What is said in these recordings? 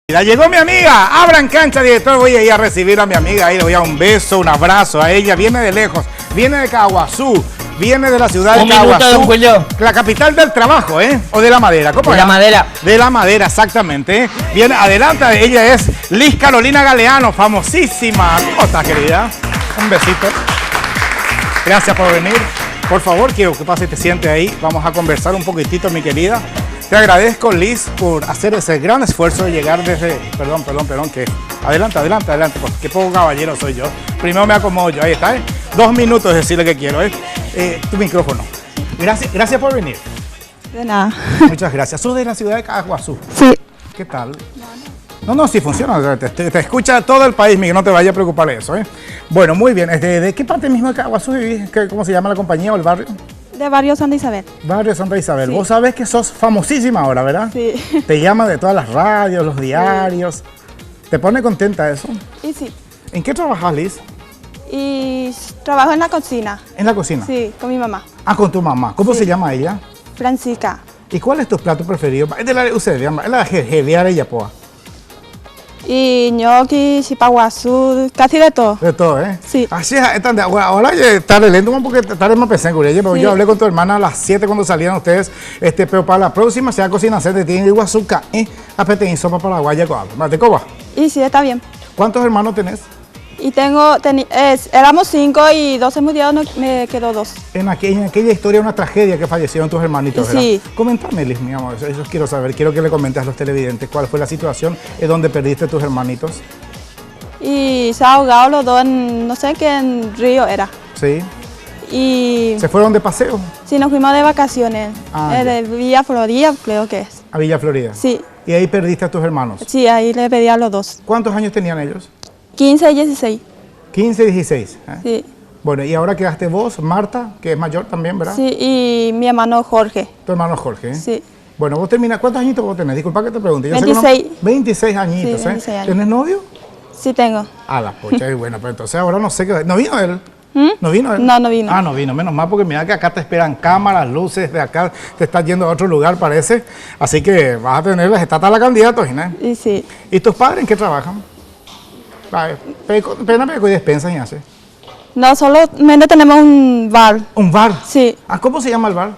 Ya llegó mi amiga, abran cancha, director. Voy a ir a recibir a mi amiga, ahí le voy a dar un beso, un abrazo a ella. Viene de lejos, viene de Caguazú, viene de la ciudad de Caguazú, la capital del trabajo, o de la madera. ¿Cómo de es? La Madera. De la madera, exactamente. Viene adelante, ella es Liz Carolina Galeano, famosísima. ¿Cómo estás, querida? Un besito. Gracias por venir. Por favor, quiero que pase y te siente ahí. Vamos a conversar un poquitito, mi querida. Te agradezco, Liz, por hacer ese gran esfuerzo de llegar desde... Perdón, que... Adelante, pues qué poco caballero soy yo. Primero me acomodo yo, ahí está, 2 minutos de decirle que quiero, tu micrófono. Gracias por venir. De nada. Muchas gracias. ¿Sos de la ciudad de Caguazú? Sí. ¿Qué tal? No, sí funciona. Te escucha todo el país, Miguel, no te vayas a preocupar de eso, Bueno, muy bien. ¿De qué parte mismo de Caguazú vivís? ¿Cómo se llama la compañía o el barrio? De Barrio Santa Isabel. Barrio Santa Isabel. Sí. Vos sabés que sos famosísima ahora, ¿verdad? Sí. Te llaman de todas las radios, los diarios. ¿Te pone contenta eso? Y sí. ¿En qué trabajas, Liz? Y trabajo en la cocina. ¿En la cocina? Sí, con mi mamá. Ah, con tu mamá. ¿Cómo Sí. se llama ella? Francisca. ¿Y cuál es tu plato preferido? Es de la usted, es la de Yapoa. Y ñoqui, chipaguazú, casi de todo. De todo, Sí. Así es, ahora está lento porque estaré más pesado. Sí. Yo hablé con tu hermana a las 7 cuando salieron ustedes, pero para la próxima se va a cocinar, se tiene iguazuca, apete en sopa paraguaya con algo. ¿De coba? Y sí, está bien. ¿Cuántos hermanos tenés? Y éramos 5 y 2 murieron, me quedó 2. En aquella historia, una tragedia que fallecieron tus hermanitos, ¿verdad? Sí. Coméntame, Liz, mi amor, eso quiero saber. Quiero que le comentes a los televidentes cuál fue la situación donde perdiste tus hermanitos. Y se ahogaron los dos en, no sé qué, en Río era. Sí. Y ¿Se fueron de paseo sí, nos fuimos de vacaciones. Ah, De Villa Florida, creo que es. a Villa Florida? Sí. Y ahí perdiste a tus hermanos. Sí, ahí le pedí a los dos. ¿Cuántos años tenían ellos? 15 y 16. 15 y 16. Sí. Bueno, y ahora quedaste vos, Marta, que es mayor también, ¿verdad? Sí, y mi hermano Jorge. Tu hermano Jorge. Sí. Bueno, vos terminas, ¿cuántos añitos vos tenés? Disculpa que te pregunte. Yo sé que 26. 26 añitos, Sí, 26 años. ¿Tenés novio? Sí tengo. A la pocha, y bueno, pero entonces ahora no sé qué... ¿No vino él? ¿No vino él? No, no vino. Ah, no vino, menos mal, porque mira que acá te esperan cámaras, luces, de acá te estás yendo a otro lugar, parece. Así que vas a tener las estatas la candidata, ¿no? Y sí. ¿Y tus padres en qué trabajan? Pena y despensa y hace. No, solamente tenemos un bar. ¿Un bar? Sí. Ah, ¿cómo se llama el bar?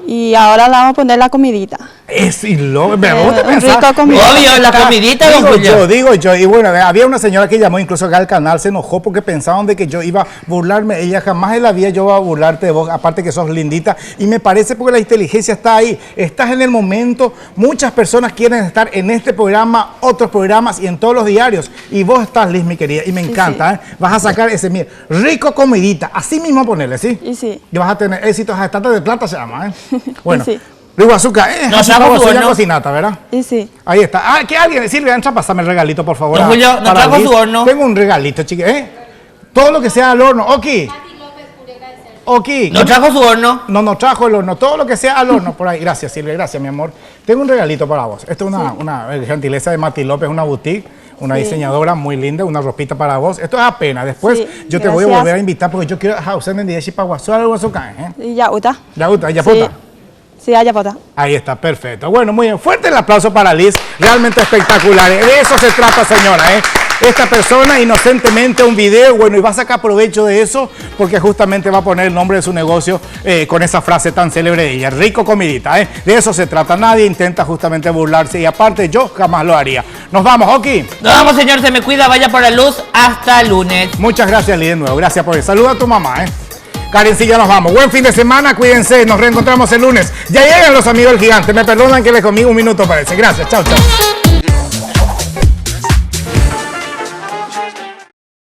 Y ahora le vamos a poner la comidita. Es y lo, ¿vos te pensás? rico comida. Obvio, la comidita, don Julio. Digo yo, y bueno, había una señora que llamó incluso acá al canal, se enojó porque pensaban de que yo iba a burlarme, ella jamás en la vida yo iba a burlarte de vos, aparte que sos lindita, y me parece porque la inteligencia está ahí, estás en el momento, muchas personas quieren estar en este programa, otros programas y en todos los diarios, y vos estás, Liz, mi querida, y me encanta, vas a sacar ese, mira, rico comidita, así mismo ponerle, ¿sí? Y sí. Y vas a tener éxitos a estatas de plata, se llama, Bueno. Y sí. Rigo azúcar, No, ya cocinata, ¿verdad? Y sí. Ahí está. Ah, que alguien, Silvia, entra, pásame el regalito, por favor. Don Julio, ¿no trajo su horno? Tengo un regalito, chiquillos, Todo lo que sea al horno. Oki. ¿No trajo su horno? No trajo el horno. Todo lo que sea al horno, por ahí. Gracias, Silvia, gracias, mi amor. Tengo un regalito para vos. Esto es una gentileza de Mati López, una boutique. Una diseñadora muy linda, una ropita para vos. Esto es apenas. Después yo te voy a volver a invitar porque yo quiero usar en día chipaguazú algo azúcar, Y ya, ¿uta? Ya Sí. puta. Sí, allá pota. Ahí está, perfecto. Bueno, muy bien. Fuerte el aplauso para Liz. Realmente espectacular. De eso se trata, señora, Esta persona inocentemente un video, bueno, y va a sacar provecho de eso porque justamente va a poner el nombre de su negocio con esa frase tan célebre de ella. Rico comidita, De eso se trata. Nadie intenta justamente burlarse y aparte yo jamás lo haría. Nos vamos, Oki. Nos vamos, señor, se me cuida, vaya por la luz, hasta lunes. Muchas gracias, Liz, de nuevo. Gracias por eso. Saluda a tu mamá, Karencilla, nos vamos. Buen fin de semana, cuídense, nos reencontramos el lunes. Ya llegan los amigos del gigante. Me perdonan que les comí un minuto, parece. Gracias, chao, chao.